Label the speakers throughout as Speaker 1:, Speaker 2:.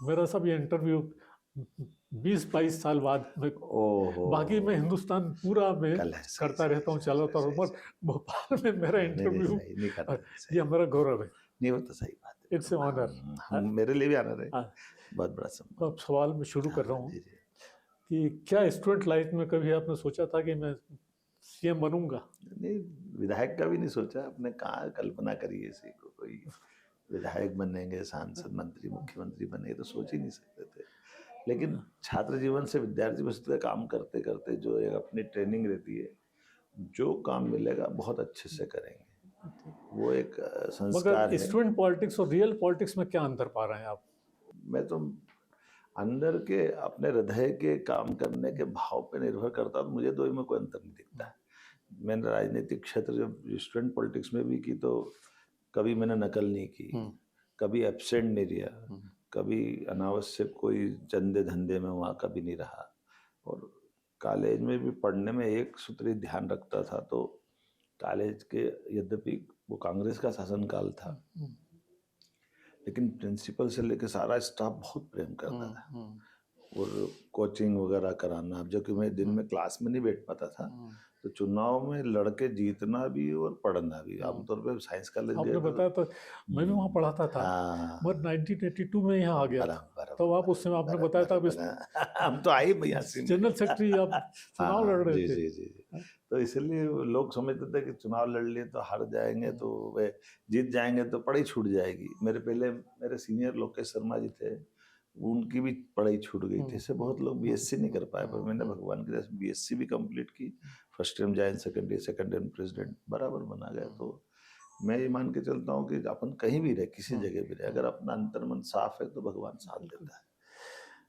Speaker 1: मेरा सब ये इंटरव्यू 20-22 साल बाद में,
Speaker 2: ओहो,
Speaker 1: बाकी मैं हिंदुस्तान पूरा में
Speaker 2: कल है, सही
Speaker 1: करता
Speaker 2: सही
Speaker 1: रहता हूँ,
Speaker 2: सही
Speaker 1: चलाता
Speaker 2: सही
Speaker 1: हूँ,
Speaker 2: सही
Speaker 1: मगर
Speaker 2: सही।
Speaker 1: भोपाल में मेरा
Speaker 2: नहीं नहीं
Speaker 1: इंटरव्यू,
Speaker 2: सही नहीं करना है,
Speaker 1: ये
Speaker 2: सही।
Speaker 1: हमारा गौरव है।
Speaker 2: नहीं वो तो सही बात है,
Speaker 1: इट्स ए ऑनर।
Speaker 2: हम मेरे लिए भी आनंद है,
Speaker 1: हाँ,
Speaker 2: बहुत बड़ा सम्मान।
Speaker 1: अब सवाल मैं शुरू कर रहा
Speaker 2: हाँ
Speaker 1: हूँ
Speaker 2: जी जी।
Speaker 1: कि क्या स्टूडेंट लाइफ में कभी आपने सोचा था कि मैं सीएम बनूंगा?
Speaker 2: नहीं, विधायक का भी नहीं सोचा, अपने कहाँ कल्पना करी इसी को, कोई विधायक बनेंगे, सांसद, मंत्री, मुख्यमंत्री बनेंगे, तो सोच ही नहीं सकते थे। लेकिन छात्र जीवन से विद्यार्थी अवस्था तक काम करते करते जो एक अपनी ट्रेनिंग रहती है, जो काम मिलेगा बहुत अच्छे से करेंगे, वो एक संस्कार
Speaker 1: मगर
Speaker 2: है।
Speaker 1: स्टूडेंट पॉलिटिक्स और रियल पॉलिटिक्स में क्या अंतर पा रहे हैं आप?
Speaker 2: मैं तो अंदर के अपने हृदय के काम करने के भाव पे निर्भर करता, तो मुझे दो में कोई अंतर नहीं दिखता है। मैंने राजनीतिक क्षेत्र जब स्टूडेंट पॉलिटिक्स में भी की, तो कभी मैंने नकल नहीं की, कभी एब्सेंट नहीं रिया, कभी अनावश्यक कोई चंदे धंधे में वहाँ कभी नहीं रहा। और कॉलेज में भी पढ़ने में एक सूत्री ध्यान रखता था। तो कॉलेज के, यद्यपि वो कांग्रेस का शासनकाल था, लेकिन प्रिंसिपल से लेकर सारा स्टाफ बहुत प्रेम करता था। और कोचिंग वगैरह कराना, जब कि मैं दिन में क्लास में नहीं बैठ पाता था, तो चुनाव में लड़के जीतना भी और पढ़ना भी। आमतौर पे साइंस कॉलेज गए
Speaker 1: आपने
Speaker 2: थे
Speaker 1: बताया तो मैं भी वहाँ पढ़ाता था,
Speaker 2: हाँ,
Speaker 1: मगर 1982 में यहाँ आ गया था।
Speaker 2: बराबर
Speaker 1: तो आप उस समय आपने बताया था
Speaker 2: हम तो आई भैया सिंह
Speaker 1: जनरल सेक्रेटरी आप चुनाव लड़ रहे
Speaker 2: जी
Speaker 1: थे।
Speaker 2: जी जी जी। तो इसलिए लोग समझते थे कि चुनाव लड़ लिए तो हार जाएंगे, तो वे जीत जाएंगे तो पढ़ाई छूट जाएगी। मेरे सीनियर लोकेश शर्मा जी थे, उनकी भी पढ़ाई छूट गई थी। इससे बहुत लोग बीएससी नहीं कर पाए, पर मैंने भगवान की दया से बीएससी भी कंप्लीट की। First time join, second time president बराबर बना गया। तो मैं ये मान के चलता हूँ कि अपन कहीं भी रहे, किसी जगह भी रहे, अगर अपना अंतर मन साफ है तो भगवान साथ देता है।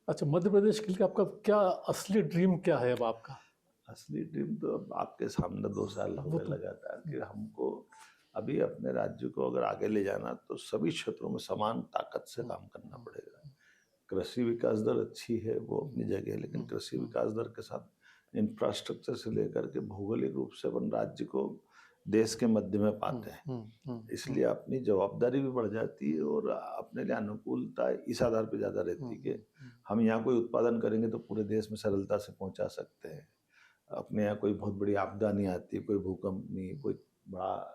Speaker 1: अच्छा, मध्य प्रदेश के लिए आपका क्या असली ड्रीम क्या है अब आपका?
Speaker 2: असली ड्रीम तो अब आपके सामने 2 साल हो
Speaker 1: वो
Speaker 2: गए
Speaker 1: तो
Speaker 2: लगातार कि हमको अभी अपने राज्य को अगर आगे ले जाना, तो सभी क्षेत्रों में समान ताकत से काम करना पड़ेगा। कृषि विकास दर अच्छी है, वो अपनी जगह है, लेकिन कृषि विकास दर के साथ इंफ्रास्ट्रक्चर से लेकर के भौगोलिक रूप से अपन राज्य को देश के मध्य में पाते हैं। इसलिए अपनी जवाबदारी भी बढ़ जाती है और अपने लिए अनुकूलता इस आधार पर ज़्यादा रहती है कि हम यहाँ कोई उत्पादन करेंगे तो पूरे देश में सरलता से पहुँचा सकते हैं। अपने यहाँ कोई बहुत बड़ी आपदा नहीं आती, कोई भूकंप नहीं, कोई बड़ा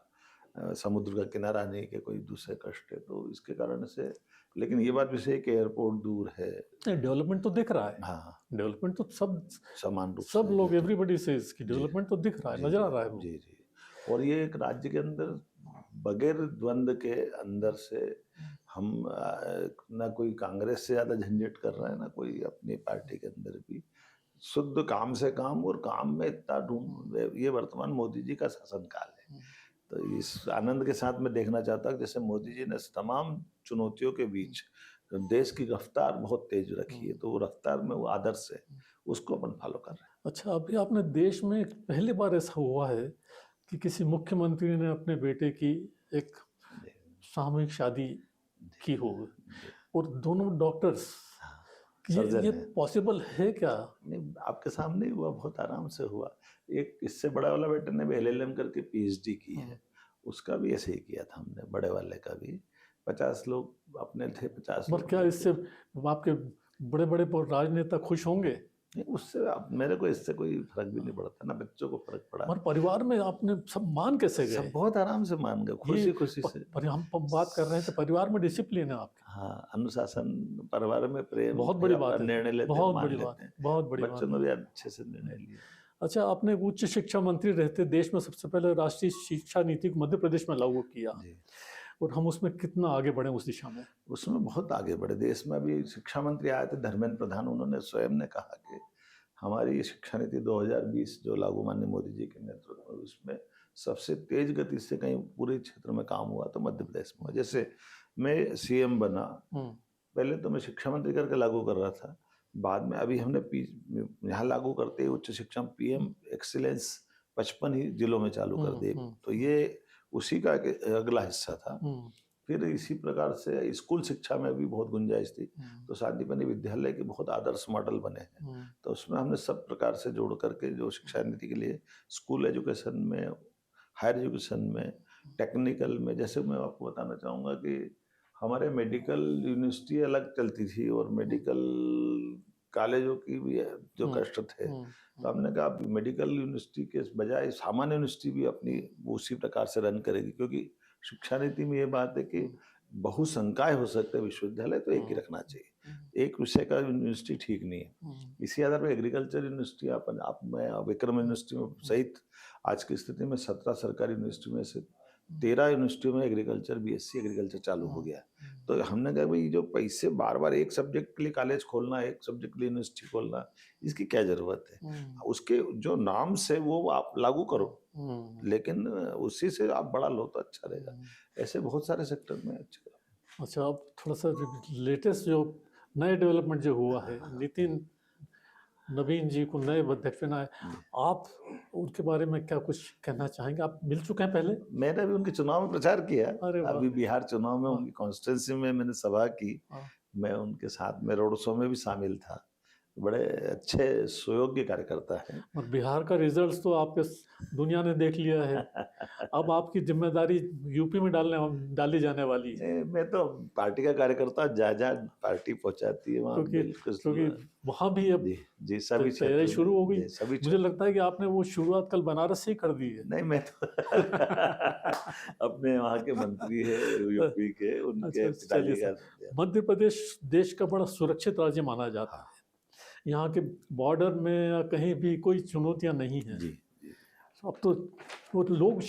Speaker 2: समुद्र का किनारा नहीं कि कोई दूसरे कष्ट है, तो इसके कारण से। लेकिन ये बात भी सही है कि एयरपोर्ट दूर है।
Speaker 1: डेवलपमेंट तो दिख रहा है।
Speaker 2: हाँ,
Speaker 1: डेवलपमेंट तो
Speaker 2: समान रूप
Speaker 1: सब
Speaker 2: से
Speaker 1: लोग एवरीबॉडी से इसकी
Speaker 2: जी
Speaker 1: डेवलपमेंट तो दिख रहा है,
Speaker 2: जी
Speaker 1: नजर
Speaker 2: जी
Speaker 1: आ रहा है वो।
Speaker 2: जी जी। और ये एक राज्य के अंदर बगैर द्वंद के अंदर से हम ना कोई कांग्रेस से ज्यादा झंझट कर रहे हैं, ना कोई अपनी पार्टी के अंदर भी। शुद्ध काम से काम, और काम में इतना ढूंढ, ये वर्तमान मोदी जी का शासनकाल है। तो इस आनंद के साथ मैं देखना चाहता हूँ जैसे मोदी जी ने तमाम चुनौतियों के बीच देश की रफ्तार बहुत तेज रखी है, तो वो रफ्तार में वो आदर्श है, उसको अपन फॉलो कर रहे हैं।
Speaker 1: अच्छा, अभी आपने देश में पहली बार ऐसा हुआ है कि किसी मुख्यमंत्री ने अपने बेटे की एक सामूहिक शादी की हो, और दोनों डॉक्टर्स। ये
Speaker 2: है।
Speaker 1: पॉसिबल है क्या?
Speaker 2: नहीं, आपके सामने ही हुआ, बहुत आराम से हुआ। एक इससे बड़ा वाला बेटे ने भी एलएलएम करके पीएचडी की है, उसका भी ऐसे ही किया था हमने, बड़े वाले का भी। 50 लोग अपने थे, 50
Speaker 1: पर
Speaker 2: लोग
Speaker 1: क्या इससे आपके बड़े बड़े राजनेता खुश होंगे?
Speaker 2: नहीं, उससे मेरे को इससे कोई फर्क भी नहीं पड़ता, ना बच्चों को फर्क पड़ा।
Speaker 1: पर परिवार में आपने सब मान कैसे गए?
Speaker 2: सब बहुत आराम से मान गए, खुशी खुशी से।
Speaker 1: हम बात कर रहे हैं तो परिवार में डिसिप्लिन है आपके।
Speaker 2: हाँ, अनुशासन, परिवार में प्रेम,
Speaker 1: बहुत
Speaker 2: फिर
Speaker 1: बड़ी
Speaker 2: आप
Speaker 1: बात है,
Speaker 2: निर्णय लेते हैं,
Speaker 1: बहुत
Speaker 2: मान
Speaker 1: बड़ी बात,
Speaker 2: लेते हैं।
Speaker 1: बहुत बड़ी
Speaker 2: बच्चों
Speaker 1: बात।
Speaker 2: ने भी अच्छे से निर्णय लिए।
Speaker 1: अच्छा, आपने उच्च शिक्षा मंत्री रहते देश में सबसे पहले राष्ट्रीय शिक्षा नीति को मध्य प्रदेश में लागू किया, और हम उसमें कितना आगे बढ़े उस दिशा में?
Speaker 2: उसमें बहुत आगे बढ़े। देश में अभी शिक्षा मंत्री आए थे धर्मेंद्र प्रधान, उन्होंने स्वयं ने कहा कि हमारी शिक्षा नीति 2020 जो लागू माननीय मोदी जी के नेतृत्व में, उसमें सबसे तेज गति से कहीं पूरे क्षेत्र में काम हुआ तो मध्य प्रदेश में हुआ। जैसे मैं सीएम बना, पहले तो मैं शिक्षा मंत्री करके लागू कर रहा था, बाद में अभी हमने यहाँ लागू करते ही उच्च शिक्षा पीएम एक्सीलेंस 55 ही जिलों में चालू कर दी। तो ये उसी का अगला हिस्सा था। फिर इसी प्रकार से स्कूल शिक्षा में भी बहुत गुंजाइश थी, तो शांतिपनी विद्यालय के बहुत आदर्श मॉडल बने हैं। तो उसमें हमने सब प्रकार से जोड़ करके जो शिक्षा नीति के लिए स्कूल एजुकेशन में, हायर एजुकेशन में, टेक्निकल में, जैसे मैं आपको बताना चाहूँगा कि हमारे मेडिकल यूनिवर्सिटी अलग चलती थी और मेडिकल कॉलेजों की भी जो कष्ट थे, तो हमने कहा अब मेडिकल यूनिवर्सिटी के बजाय सामान्य यूनिवर्सिटी भी अपनी उसी प्रकार से रन करेगी, क्योंकि शिक्षा नीति में ये बात है कि बहुसंकाय हो सकते हैं विश्वविद्यालय, तो एक ही रखना चाहिए, एक विषय का यूनिवर्सिटी ठीक नहीं है। इसी आधार पर एग्रीकल्चर यूनिवर्सिटी आप मैं विक्रम यूनिवर्सिटी में सहित आज की स्थिति में 17 सरकारी यूनिवर्सिटी में से 13 यूनिवर्सिटियों में एग्रीकल्चर बीएससी एग्रीकल्चर चालू हो गया। तो हमने कहा भाई जो पैसे बार बार एक सब्जेक्ट के लिए कॉलेज खोलना, एक सब्जेक्ट के लिए यूनिवर्सिटी खोलना, इसकी क्या जरूरत है? उसके जो नॉर्म्स है वो आप लागू करो, लेकिन उसी से आप बड़ा लो तो अच्छा रहेगा। ऐसे बहुत सारे सेक्टर में
Speaker 1: अच्छा, अब थोड़ा सा लेटेस्ट जो नए डेवलपमेंट जो हुआ है, नितिन नवीन जी को नए अध्यक्ष बनाए, आप उनके बारे में क्या कुछ कहना चाहेंगे? आप मिल चुके हैं पहले?
Speaker 2: मैंने भी उनके चुनाव में प्रचार किया,
Speaker 1: अरे वाह!
Speaker 2: अभी बिहार चुनाव में उनकी कॉन्स्टिट्यूंसी में मैंने सभा की, मैं उनके साथ में रोड शो में भी शामिल था। बड़े अच्छे सुयोग्य कार्यकर्ता हैं।
Speaker 1: और बिहार का रिजल्ट तो आपके दुनिया ने देख लिया है। अब आपकी जिम्मेदारी यूपी में डाली जाने वाली है।
Speaker 2: मैं तो पार्टी का कार्यकर्ता, जहाँ पार्टी पहुंचाती है वहाँ
Speaker 1: क्योंकि वहाँ भी अब
Speaker 2: जी सभी
Speaker 1: तैयारी शुरू हो गई।
Speaker 2: सभी
Speaker 1: मुझे लगता है कि आपने वो शुरुआत कल बनारस से ही कर दी है।
Speaker 2: नहीं, मैं तो अपने वहाँ के मंत्री है यूपी के, उनके पिताजी का।
Speaker 1: मध्य प्रदेश देश का बड़ा सुरक्षित राज्य माना जाता है। यहाँ के बॉर्डर में या कहीं भी कोई चुनौतियाँ नहीं हैं।
Speaker 2: जी।
Speaker 1: अब तो वो लोग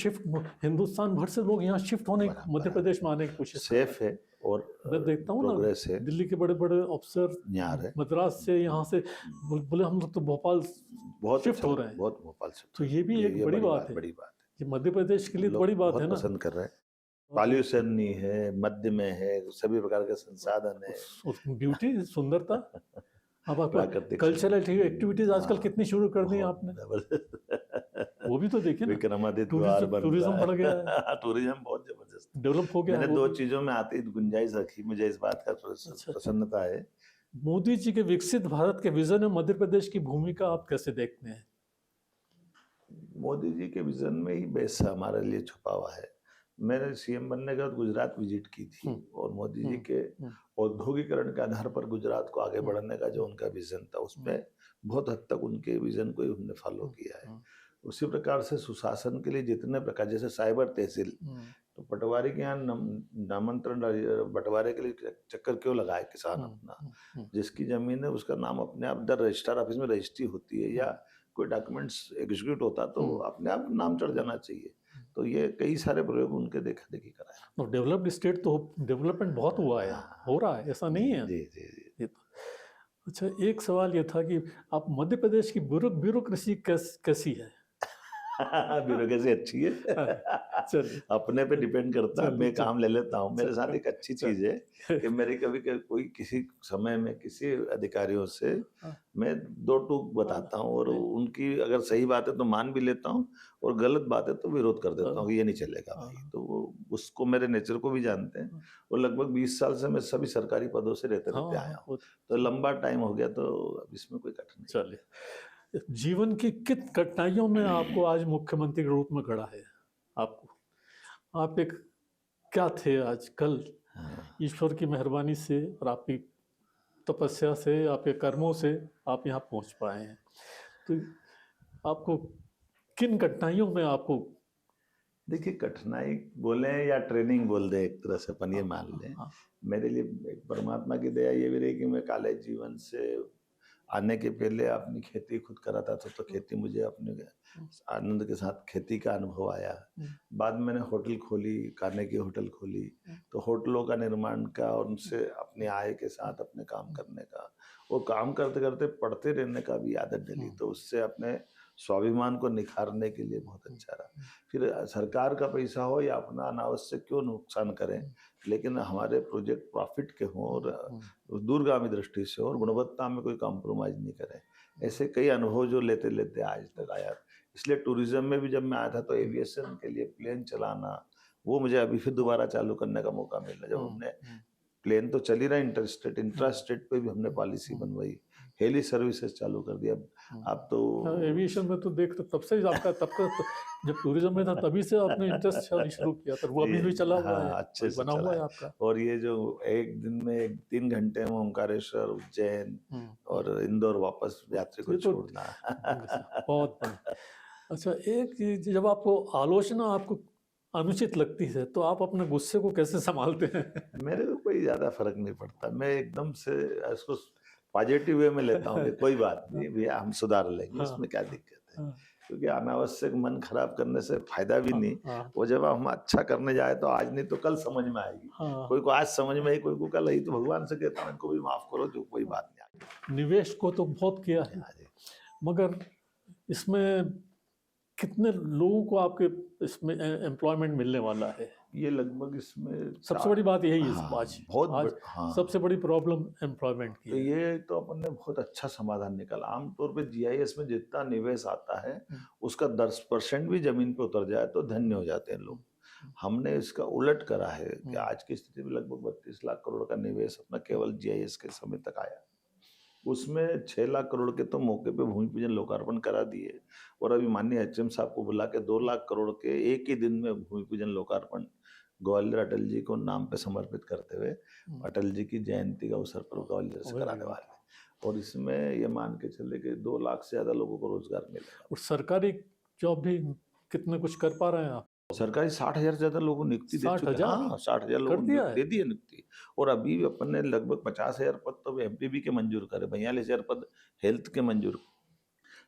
Speaker 1: हिंदुस्तान भर से लोग यहाँ शिफ्ट होने, मध्य प्रदेश में आने की कोशिश
Speaker 2: सेफ है। और
Speaker 1: मैं देखता हूँ ना, दिल्ली के बड़े बड़े अफसर मद्रास से यहाँ से बोले हम लोग तो भोपाल
Speaker 2: बहुत
Speaker 1: शिफ्ट हो रहे हैं।
Speaker 2: बहुत भोपाल से,
Speaker 1: तो ये भी एक बड़ी बात है। ये मध्य प्रदेश के लिए बड़ी बात है ना।
Speaker 2: पसंद कर रहे हैं, पॉल्यूशन नहीं है, मध्य में है, सभी प्रकार के संसाधन है,
Speaker 1: ब्यूटी, सुंदरता। अब आपको कल्चरल एक्टिविटीज आजकल कितनी शुरू कर दी आपने, वो भी तो देखिए ना। टूरिज्म बढ़ गया है।
Speaker 2: टूरिज्म बहुत जबरदस्त
Speaker 1: डेवलप हो गया।
Speaker 2: मैंने 2 चीजों में आती गुंजाइश रखी, मुझे इस बात का प्रसन्नता है।
Speaker 1: मोदी जी के विकसित भारत के विजन में मध्य प्रदेश की भूमिका आप कैसे देखते हैं?
Speaker 2: मोदी जी के विजन में ही बेस हमारे लिए छुपा हुआ है। मैंने सीएम बनने के बाद गुजरात विजिट की थी, और मोदी जी के औद्योगिकरण के आधार पर गुजरात को आगे बढ़ाने का जो उनका विजन था, उसमें बहुत हद तक उनके विजन को ही हमने फॉलो किया है। उसी प्रकार से सुशासन के लिए जितने प्रकार, जैसे साइबर तहसील, तो पटवारी के यहाँ नामांतरण बंटवारे के लिए चक्कर क्यों लगाए किसान अपना, जिसकी जमीन है उसका नाम अपने आप दर रजिस्ट्रार ऑफिस में रजिस्ट्री होती है, या कोई डॉक्यूमेंट्स एग्जीक्यूट होता तो अपने आप नाम चढ़ जाना चाहिए। तो ये कई सारे प्रयोग उनके देखा देखी कराए।
Speaker 1: और डेवलप्ड स्टेट तो डेवलपमेंट बहुत हुआ है, हो रहा है, ऐसा नहीं है।
Speaker 2: जी जी जी।
Speaker 1: अच्छा, एक सवाल ये था कि आप मध्य प्रदेश की ब्यूरोक्रेसी कैसी है?
Speaker 2: ब्यूरोक्रेसी अच्छी है। अपने पे डिपेंड करता है, मैं काम ले लेता हूँ। मेरे साथ एक अच्छी चीज है कि मेरी कभी कोई किसी समय में किसी अधिकारियों से मैं 2 टूक बताता हूँ, और उनकी अगर सही बात है तो मान भी लेता हूँ, और गलत बात है तो विरोध कर देता हूँ, ये नहीं चलेगा भाई। तो वो उसको मेरे नेचर को भी जानते हैं, और लगभग 20 साल से मैं सभी सरकारी पदों से रहते आया हूँ, तो लंबा टाइम हो गया, तो अब इसमें कोई कठिनाई।
Speaker 1: चलिए, जीवन की किन कठिनाइयों में आपको आज मुख्यमंत्री के रूप में खड़ा है? आप एक क्या थे आज कल? ईश्वर की मेहरबानी से और आपकी तपस्या से, आपके कर्मों से आप यहाँ पहुँच पाए हैं। तो आपको किन कठिनाइयों में आपको?
Speaker 2: देखिए, कठिनाई बोले या ट्रेनिंग बोल दे, एक तरह से अपन ये मान लें, मेरे लिए एक परमात्मा की दया ये भी रही कि मैं कॉलेज जीवन से आने के पहले अपनी खेती खुद कराता था, तो खेती मुझे अपने आनंद के साथ खेती का अनुभव आया। बाद में मैंने होटल खोली, कार्नेगी होटल खोली, तो होटलों का निर्माण का और उनसे अपनी आय के साथ अपने काम करने का, वो काम करते करते पढ़ते रहने का भी आदत डली, तो उससे अपने स्वाभिमान को निखारने के लिए बहुत अच्छा रहा। फिर सरकार का पैसा हो या अपना अनावश्यक क्यों नुकसान करें, लेकिन हमारे प्रोजेक्ट प्रॉफिट के हों और दूरगामी दृष्टि से, और गुणवत्ता में कोई कॉम्प्रोमाइज नहीं करें। ऐसे कई अनुभव जो लेते लेते आज तक आया। इसलिए टूरिज्म में भी जब मैं आया था तो एविएशन के लिए प्लेन चलाना, वो मुझे अभी फिर दोबारा चालू करने का मौका मिला, जब हमने प्लेन तो चल ही रहा इंट्रा स्टेट पे भी हमने पॉलिसी बनवाई, हेली सर्विसेज चालू कर दिया। अब तो
Speaker 1: एविएशन में तो देखते तब से ही आपका जब टूरिज्म में था तभी से आपने इंटरेस्ट शुरू किया था, वो अभी भी चला हुआ है,
Speaker 2: हाँ, अच्छे
Speaker 1: अभी
Speaker 2: से
Speaker 1: बना
Speaker 2: चला
Speaker 1: हुआ है
Speaker 2: है।
Speaker 1: आपका।
Speaker 2: और ये जो एक दिन में 3 घंटे में ओंकारेश्वर, उज्जैन और इंदौर वापस यात्री को
Speaker 1: ये तो
Speaker 2: छोड़ना।
Speaker 1: बहुत बढ़िया। अच्छा, एक चीज, जब आपको आलोचना आपको अनुचित लगती है तो आप अपने गुस्से को कैसे संभालते हैं?
Speaker 2: मेरे को कोई ज्यादा फर्क नहीं पड़ता, मैं एकदम से इसको पॉजिटिव वे में लेता हूँ कि कोई बात नहीं भैया, हम सुधार लेंगे,
Speaker 1: हाँ,
Speaker 2: इसमें क्या दिक्कत है।
Speaker 1: हाँ,
Speaker 2: क्योंकि अनावश्यक मन खराब करने से फायदा भी
Speaker 1: हाँ,
Speaker 2: नहीं।
Speaker 1: हाँ,
Speaker 2: वो जब हम अच्छा करने जाए तो आज नहीं तो कल समझ में आएगी।
Speaker 1: हाँ।
Speaker 2: कोई को आज समझ में आई, कोई को कल आई, तो भगवान से कहता हूँ इनको भी माफ करो, जो कोई बात नहीं।
Speaker 1: निवेश को तो बहुत किया है,
Speaker 2: हाँ जी।
Speaker 1: मगर इसमें कितने लोगों को आपके इसमें एम्प्लॉयमेंट मिलने वाला है?
Speaker 2: ये लगभग इसमें
Speaker 1: सबसे बड़ी बात यही है
Speaker 2: हाँ,
Speaker 1: आज
Speaker 2: बहुत
Speaker 1: आज
Speaker 2: हाँ।
Speaker 1: सबसे बड़ी प्रॉब्लम एम्प्लॉयमेंट की
Speaker 2: तो
Speaker 1: है।
Speaker 2: ये तो अपन ने बहुत अच्छा समाधान निकाला। आमतौर पे जीआईएस में जितना निवेश आता है उसका 10% भी जमीन पे उतर जाए तो धन्य हो जाते हैं लोग। हमने इसका उलट करा है कि आज की स्थिति में लगभग 32 लाख करोड़ का निवेश अपना केवल जीआईएस के समय तक आया। उसमें 6 लाख करोड़ के तो मौके पे भूमि पूजन लोकार्पण करा दिए, और अभी माननीय एचएम साहब को बुला के 2 लाख करोड़ के एक ही दिन में भूमि पूजन लोकार्पण ग्वालियर अटल जी को नाम पे समर्पित करते हुए अटल जी की जयंती का अवसर पर ग्वालियर से कराने वाले हैं। और इसमें ये मान के चले कि 2 लाख से ज्यादा लोगों को रोजगार मिलेगा।
Speaker 1: और सरकारी जॉब भी कितने कुछ कर पा रहे हैं आप?
Speaker 2: सरकारी 60,000 से ज्यादा लोगों को नियुक्ति दे चुके हैं।
Speaker 1: 60,000?
Speaker 2: हाँ, 60,000 लोगों
Speaker 1: कर
Speaker 2: को
Speaker 1: दिया है?
Speaker 2: दे दी है नियुक्ति। और अभी भी अपन ने लगभग 50,000 पद तो एमपीबी के मंजूर करे, 42,000 पद हेल्थ के मंजूर,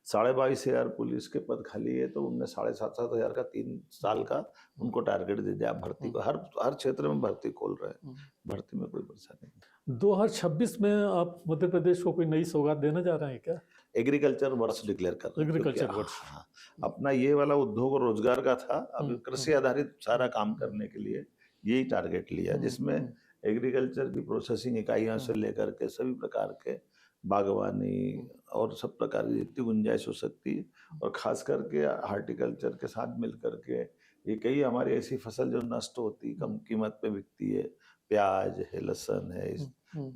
Speaker 2: 22,500 पुलिस के पद खाली है, तो उनने 7,500 का 3 साल का उनको टारगेट दे दिया भर्ती को। हर क्षेत्र में भर्ती खोल रहे हैं, भर्ती में कोई परेशानी नहीं।
Speaker 1: 2026 में आप मध्य प्रदेश को कोई नई सौगात देने जा रहे हैं क्या?
Speaker 2: एग्रीकल्चर वर्ष डिक्लेयर कर रहे हैं।
Speaker 1: एग्रीकल्चर
Speaker 2: क्योंकि
Speaker 1: वर्ष।
Speaker 2: हाँ, अपना ये वाला उद्योग और रोजगार का था, अब कृषि आधारित सारा काम करने के लिए यही टारगेट लिया, जिसमें एग्रीकल्चर की प्रोसेसिंग इकाइयों से लेकर के सभी प्रकार के बागवानी और सब प्रकार की जितनी गुंजाइश हो सकती है, और खास करके हार्टिकल्चर के साथ मिल करके ये कई हमारी ऐसी फसल जो नष्ट होती कम कीमत पे बिकती है, प्याज है, लहसुन है,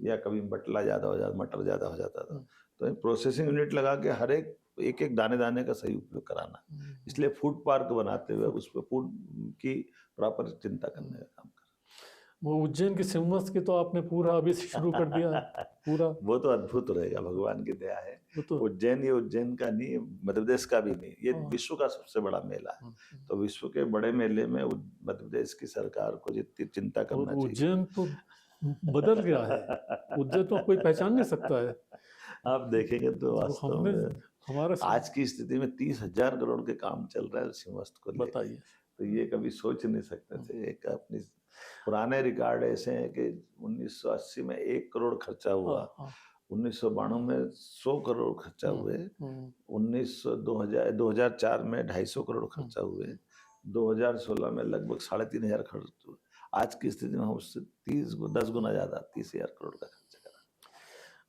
Speaker 2: या कभी बटला ज्यादा हो जाता, मटर ज्यादा हो जाता था, तो प्रोसेसिंग यूनिट लगा के हर एक एक दाने दाने का सही उपयोग कराना। इसलिए फूड पार्क बनाते हुए उस पर फूड की प्रॉपर चिंता करने का काम कर।
Speaker 1: वो उज्जैन की सिमस की तो आपने पूरा अभी से शुरू कर दिया है, पूरा।
Speaker 2: वो तो अद्भुत रहेगा, भगवान की दया है।
Speaker 1: वो तो
Speaker 2: उज्जैन ये उज्जैन का नहीं, मध्य प्रदेश का भी नहीं, ये विश्व का सबसे बड़ा मेला है। तो विश्व के बड़े मेले में मध्य प्रदेश की सरकार को जितनी चिंता करना चाहिए।
Speaker 1: उज्जैन तो बदल गया है, उज्जैन तो कोई पहचान नहीं सकता है।
Speaker 2: आप देखेंगे तो वास्तव में
Speaker 1: हमारा
Speaker 2: आज की स्थिति में 30,000 करोड़ के काम चल रहा है सिमस्त को लेकर।
Speaker 1: बताइए,
Speaker 2: तो ये कभी सोच नहीं सकते थे। एक अपनी पुराने रिकॉर्ड ऐसे हैं कि 1980 में 1 करोड़ खर्चा हुआ, 1992 में 100 करोड़ खर्चा हुए, 2004 में 250 करोड़ खर्चा हुए, 2016 में लगभग 3,500 खर्च हुए। आज की स्थिति में हम उससे 10 गुना ज्यादा 30,000 करोड़ का खर्चा करा।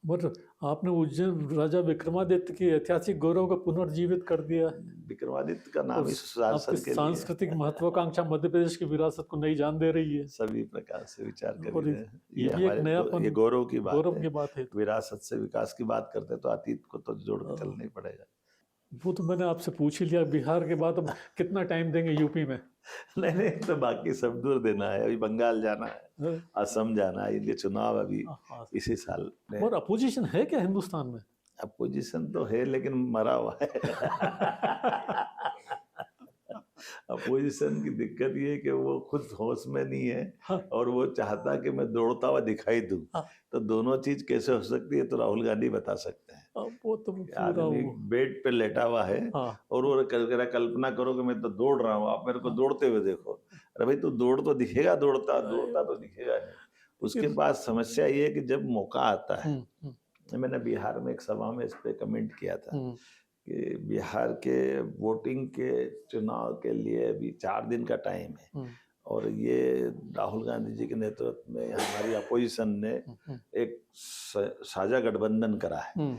Speaker 1: बट आपने उज्जैन राजा विक्रमादित्य की ऐतिहासिक गौरव को पुनर्जीवित कर दिया है।
Speaker 2: विक्रमादित्य का नाम इस शासन के लिए
Speaker 1: सांस्कृतिक महत्वाकांक्षा मध्य प्रदेश की विरासत को नई जान दे रही है।
Speaker 2: सभी प्रकार से विचार
Speaker 1: और
Speaker 2: करिए।
Speaker 1: ये भी एक नयापन,
Speaker 2: ये गौरव की
Speaker 1: बात है।
Speaker 2: विरासत से विकास की बात करते हैं तो अतीत को तो जोड़ के चलना ही पड़ेगा।
Speaker 1: वो तो मैंने आपसे पूछ ही लिया। बिहार के बाद अब कितना टाइम देंगे यूपी में?
Speaker 2: नहीं, तो बाकी सब दूर देना है। अभी बंगाल जाना है, असम जाना है, ये चुनाव अभी इसी साल में।
Speaker 1: और अपोजिशन है क्या हिंदुस्तान में?
Speaker 2: अपोजिशन तो है लेकिन मरा हुआ है। अपोजिशन की दिक्कत ये है कि वो खुद होश में नहीं है, और वो चाहता कि मैं दौड़ता हुआ दिखाई दूं। तो दोनों चीज कैसे हो सकती है तो राहुल गांधी बता सकते हैं।
Speaker 1: वो तो
Speaker 2: आदमी बेड पे लेटा हुआ है और वो कल्पना करो कि मैं तो दौड़ रहा हूँ, आप मेरे को दौड़ते हुए देखो। अरे भाई तू दौड़ तो दिखेगा, दौड़ता तो दिखेगा नहीं। उसके पास समस्या ये है कि जब मौका आता है, मैंने बिहार में एक सभा में इस पे कमेंट किया था कि बिहार के वोटिंग के चुनाव के लिए अभी 4 दिन का टाइम है, और ये राहुल गांधी जी के नेतृत्व में हमारी अपोजिशन ने एक साझा गठबंधन करा है।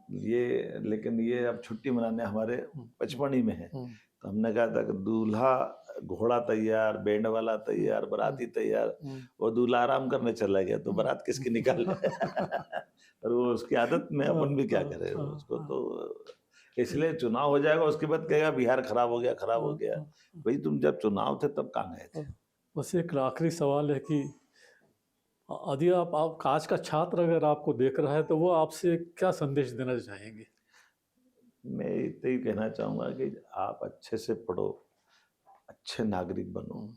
Speaker 2: ये लेकिन ये अब छुट्टी मनाने हमारे 55 में है। तो हमने कहा था कि दूल्हा घोड़ा तैयार, बैंड वाला तैयार, बाराती तैयार, वो दूल्हा आराम करने चला गया तो बारात किसकी निकाल और वो उसकी आदत में अपन भी क्या करें उसको। तो इसलिए चुनाव हो जाएगा, उसके बाद कहेगा बिहार खराब हो गया, खराब हो गया। भाई तुम जब चुनाव थे तब कहाँ गए थे?
Speaker 1: बस एक आखिरी सवाल है कि यदि आप कांच का छात्र अगर आपको देख रहा है तो वो आपसे क्या संदेश देना चाहेंगे?
Speaker 2: मैं इतना ही कहना चाहूँगा कि आप अच्छे से पढ़ो, अच्छे नागरिक बनो,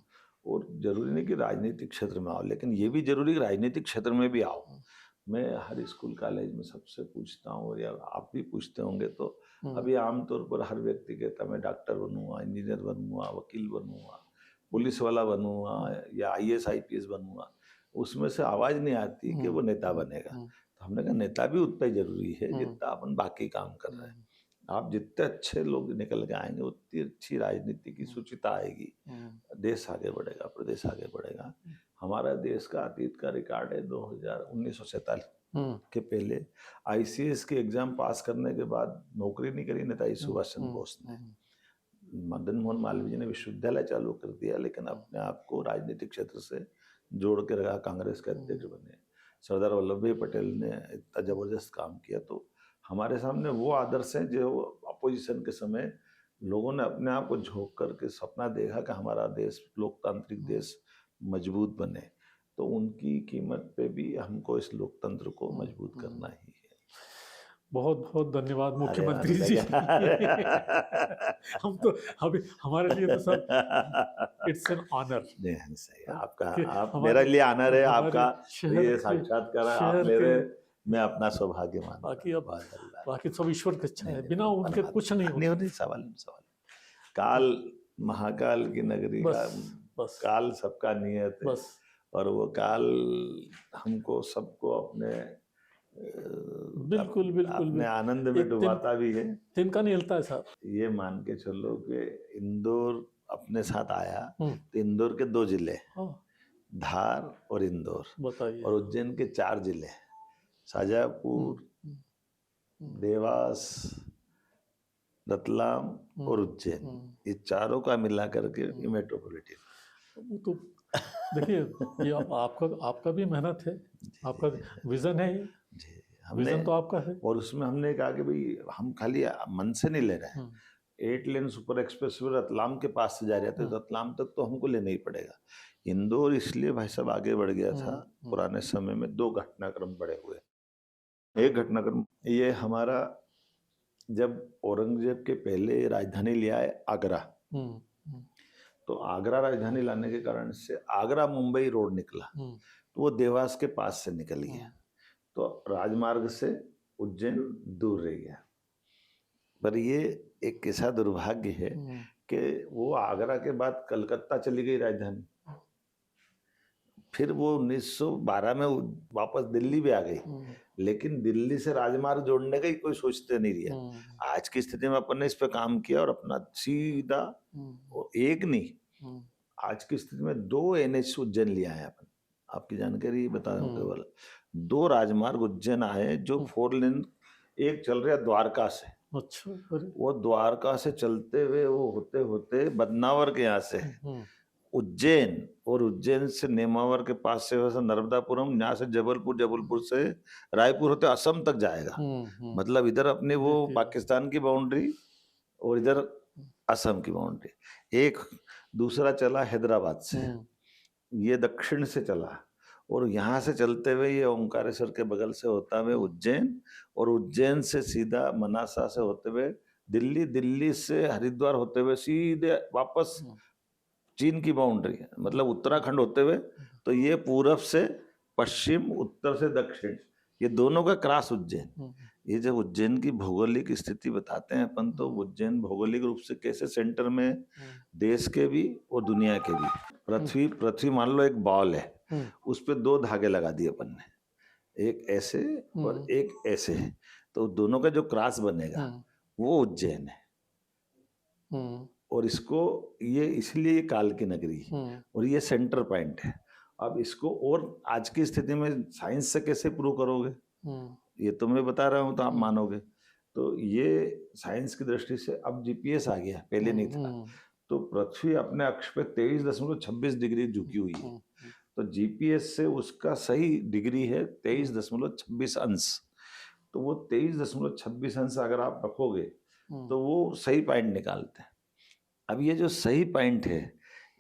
Speaker 2: और जरूरी नहीं कि राजनीतिक क्षेत्र में आओ, लेकिन ये भी जरूरी कि राजनीतिक क्षेत्र में भी आओ। मैं हर स्कूल कॉलेज में सबसे पूछता हूँ, या आप भी पूछते होंगे, तो अभी आमतौर पर हर व्यक्ति कहता मैं डॉक्टर बनूंगा, इंजीनियर बनूंगा, वकील बनूंगा, पुलिस वाला बनूंगा, या IAS IPS बनूंगा। उसमें से आवाज नहीं आती कि वो नेता बनेगा। तो हमने कहा नेता भी उतना ही जरूरी है जितना अपन बाकी काम कर रहे हैं। आप जितने अच्छे लोग निकल के आएंगे उतनी अच्छी राजनीति की सूचिता आएगी, देश आगे बढ़ेगा, प्रदेश आगे बढ़ेगा। हमारा देश का अतीत का रिकॉर्ड है 1947 के पहले ICS के एग्जाम पास करने के बाद नौकरी नहीं करी नेताजी सुभाष चंद्र बोस ने। मदन मोहन मालवीय जी ने विश्वविद्यालय चालू कर दिया, लेकिन अपने आप को राजनीतिक क्षेत्र से जोड़ के रखा, कांग्रेस के अध्यक्ष बने। सरदार वल्लभ भाई पटेल ने इतना जबरदस्त काम किया। तो हमारे सामने वो आदर्श हैं जो अपोजिशन के समय लोगों ने अपने आप को झोंक करके सपना देखा कि हमारा देश लोकतांत्रिक देश मजबूत बने। तो उनकी कीमत पे भी हमको इस लोकतंत्र को मजबूत करना ही है।
Speaker 1: बहुत बहुत धन्यवाद मुख्यमंत्री जी। हम तो अभी हमारे लिए तो सब इट्स एन ऑनर।
Speaker 2: नहीं सही, आपका आप मेरे लिए ऑनर है, आपका ये साक्षात्कार है, आप मेरे, मैं अपना सौभाग्य मानता हूं।
Speaker 1: बाकी सब ईश्वर की इच्छा है, बिना उनके कुछ नहीं
Speaker 2: होता। सवाल काल महाकाल की नगरी का काल सबका नियत है, और वो काल हमको सबको अपने
Speaker 1: बिल्कुल बिल्कुल
Speaker 2: अपने आनंद में डुबाता भी है।
Speaker 1: तिनका नहीं हिलता है साहब।
Speaker 2: ये मान के चलो कि इंदौर अपने साथ आया तो इंदौर के 2 जिले, धार और इंदौर, बताइए, और उज्जैन के 4 जिले, शाजापुर, देवास, रतलाम और उज्जैन, ये चारों का मिला करके मेट्रोपॉलिटन।
Speaker 1: वो तो देखिए ये आपका भी मेहनत है, आपका विजन है, विजन तो आपका है।
Speaker 2: और उसमें हमने कहा कि भाई हम खाली मन से नहीं ले रहे हैं। 8 लेन सुपर एक्सप्रेस वे रतलाम के पास से जा रहे थे, रतलाम तक तो हमको लेना ही पड़ेगा। इंदौर इसलिए भाई साहब आगे बढ़ गया था, पुराने समय में 2 घटनाक्रम बड़े हुए। एक घटनाक्रम ये हमारा, जब औरंगजेब के पहले राजधानी लिया है आगरा, तो आगरा राजधानी लाने के कारण से आगरा मुंबई रोड निकला, तो वो देवास के पास से निकल गया, तो राजमार्ग से उज्जैन दूर रह गया। पर ये एक ऐसा दुर्भाग्य है कि वो आगरा के बाद कलकत्ता चली गई राजधानी, फिर वो 1912 में वापस दिल्ली भी आ गई, लेकिन दिल्ली से राजमार्ग जोड़ने का ही कोई सोचते नहीं रहा। आज की स्थिति में अपन ने इस पे काम किया और अपना सीधा एक नहीं, आज की स्थिति में 2 NH उज्जैन लिया है अपन। आपकी जानकारी बता रहा हूँ, केवल 2 राजमार्ग उज्जैन आए जो 4 लेन, एक चल रहा द्वारका से,
Speaker 1: अच्छा,
Speaker 2: वो द्वारका से चलते हुए वो होते होते बदनावर के यहाँ से उज्जैन, और उज्जैन से नेमावर के पास से वैसे नर्मदापुरम, यहाँ से जबलपुर, जबलपुर से रायपुर होते असम तक जाएगा। मतलब इधर अपने वो पाकिस्तान की बाउंड्री और इधर असम की बाउंड्री। एक दूसरा चला हैदराबाद से, ये दक्षिण से चला, और यहाँ से चलते हुए ये ओंकारेश्वर के बगल से होता हुए उज्जैन, और उज्जैन से सीधा मनासा से होते हुए दिल्ली, दिल्ली से हरिद्वार होते हुए सीधे वापस चीन की बाउंड्री, मतलब उत्तराखंड होते हुए। तो ये पूरब से पश्चिम, उत्तर से दक्षिण, ये दोनों का क्रॉस उज्जैन। ये जब उज्जैन की भौगोलिक स्थिति बताते हैं अपन, तो उज्जैन भौगोलिक रूप से कैसे सेंटर में देश के भी और दुनिया के भी। पृथ्वी मान लो एक बॉल है, उस पे 2 धागे लगा दिए अपन ने, एक ऐसे और एक ऐसे, तो दोनों का जो क्रॉस बनेगा वो उज्जैन है। और इसको ये इसलिए काल की नगरी है, और ये सेंटर पॉइंट है। अब इसको और आज की स्थिति में साइंस से कैसे प्रूव करोगे, ये तो मैं बता रहा हूँ तो आप मानोगे। तो ये साइंस की दृष्टि से अब GPS आ गया, पहले नहीं था। तो पृथ्वी अपने अक्ष पे 23.26 डिग्री झुकी हुई है, तो GPS से उसका सही डिग्री है 23.26 अंश। तो वो 23.26 अंश अगर आप रखोगे
Speaker 1: हम्म,
Speaker 2: तो वो सही पॉइंट निकालते हैं। अब ये जो सही पॉइंट है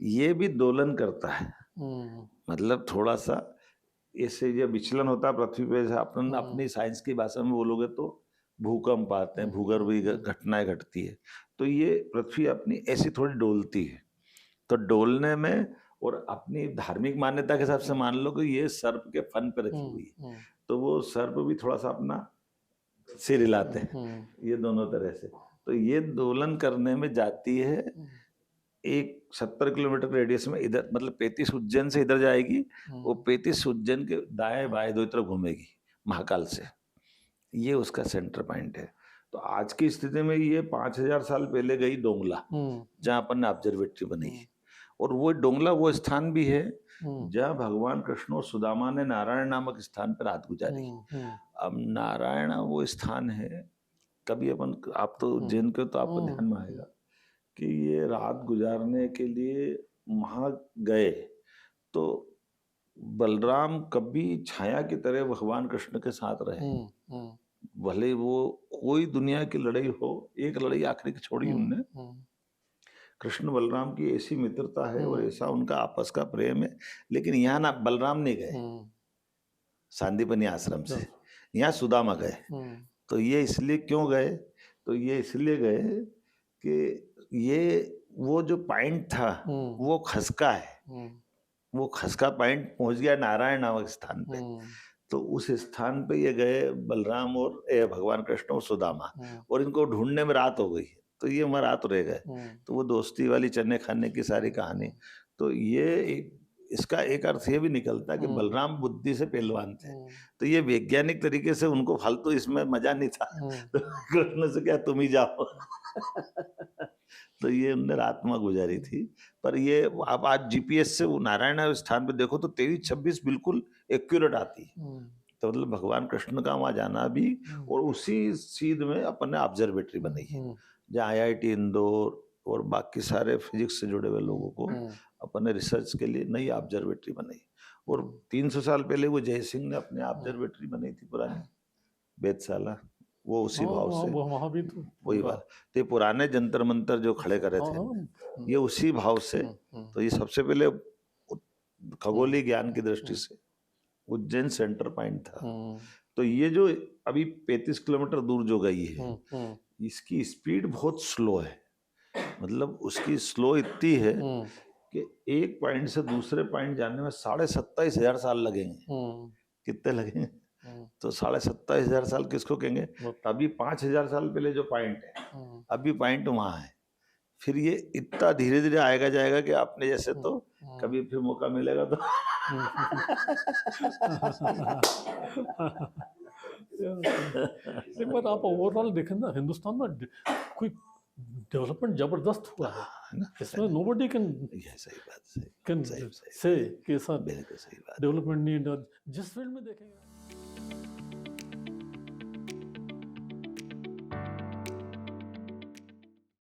Speaker 2: ये भी दोलन करता है,
Speaker 1: हम्म,
Speaker 2: मतलब थोड़ा सा इससे जो विचलन होता है पृथ्वी पे, जैसे अपन अपनी साइंस की भाषा में बोलोगे तो भूकंप आते हैं, भूगर्भीय घटनाएं घटती है, तो ये पृथ्वी अपनी ऐसी थोड़ी डोलती है। तो डोलने में, और अपनी धार्मिक मान्यता के हिसाब से मान लो कि ये सर्प के फन पे रखी हुई है, तो वो सर्प भी थोड़ा सा अपना सिर हिलाते हैं, ये दोनों तरह से। तो ये दोलन करने में जाती है, एक 70 किलोमीटर रेडियस में इधर, मतलब 35 उज्जैन से इधर जाएगी, वो 35 उज्जैन के दाएं बाएं दो तरफ घूमेगी महाकाल से। ये उसका सेंटर पॉइंट है। तो आज की स्थिति में ये 5000 साल पहले गई डोंगला, जहाँ अपन ने ऑब्जर्वेटरी बनाई, और वो डोंगला वो स्थान भी है जहाँ भगवान कृष्ण और सुदामा ने नारायण नामक स्थान पर रात गुजारी। अब नारायण वो स्थान है, कभी अपन, आप तो उज्जैन के, तो आपको ध्यान में आएगा कि ये रात गुजारने के लिए वहां गए तो बलराम कभी छाया की तरह भगवान कृष्ण के साथ रहे, भले वो कोई दुनिया की लड़ाई हो, एक लड़ाई आखिरी की छोड़ी उनने। कृष्ण बलराम की ऐसी मित्रता है और ऐसा उनका आपस का प्रेम है, लेकिन यहाँ ना बलराम नहीं गए सांदीपनी आश्रम से, यहाँ सुदामा गए। तो ये इसलिए क्यों गए, तो ये इसलिए गए कि ये वो जो पॉइंट था वो खसका है, वो खसका पॉइंट पहुंच गया नारायण नामक स्थान पे। तो उस स्थान पे ये गए बलराम और भगवान कृष्ण और सुदामा, और इनको ढूंढने में रात हो गई, तो ये वहाँ रात रह गए। तो वो दोस्ती वाली चने खाने की सारी कहानी। तो ये इसका एक अर्थ ये भी निकलता है कि बलराम बुद्धि से पहलवान थे, तो ये वैज्ञानिक तरीके से उनको फालतू इसमें मजा नहीं था, तो कृष्ण से क्या तुम ही जाओ तो ये उनने रात में गुजारी थी। पर ये आप आज जीपीएस से वो नारायण स्थान पे देखो तो 23-26 बिल्कुल एक्यूरेट आती है। तो मतलब भगवान कृष्ण का वहाँ जाना भी, और उसी सीध में अपन ने ऑब्जर्वेटरी बनाई है, जहाँ आईआईटी इंदौर और बाकी सारे फिजिक्स से जुड़े हुए लोगों को अपन ने रिसर्च के लिए नई ऑब्जर्वेटरी बनाई। और 300 साल पहले वो जय सिंह ने अपने ऑब्जर्वेटरी बनाई थी पुरानी वेधशाला, वो उसी भाव से,
Speaker 1: वहाँ भी तो
Speaker 2: वही बात, तो ये पुराने जंतर मंतर जो खड़े करे थे ये उसी भाव से। तो ये सबसे पहले खगोलीय ज्ञान की दृष्टि से उज्जैन सेंटर पॉइंट था। तो ये जो अभी 35 किलोमीटर दूर जो गई है, इसकी स्पीड बहुत स्लो है, मतलब उसकी स्लो इतनी है कि एक पॉइंट से दूसरे पॉइंट जाने में 27,500 साल लगेंगे। कितने लगेंगे? तो 27,500 साल किसको कहेंगे? अभी 5,000 साल पहले जो पॉइंट है, अभी पॉइंट वहां है, फिर ये इतना धीरे धीरे आएगा जाएगा कि आपने जैसे, तो कभी फिर मौका मिलेगा तो
Speaker 1: एक बार आप ओवरऑल देखें ना, हिंदुस्तान में कोई डेवलपमेंट जबरदस्त हुआ है, इसमें नोबडी कैन
Speaker 2: सही बात,
Speaker 1: कैन से कि ऐसा
Speaker 2: बिल्कुल सही बात,
Speaker 1: डेवलपमेंट नहीं, जिस फील्ड में देखेंगे।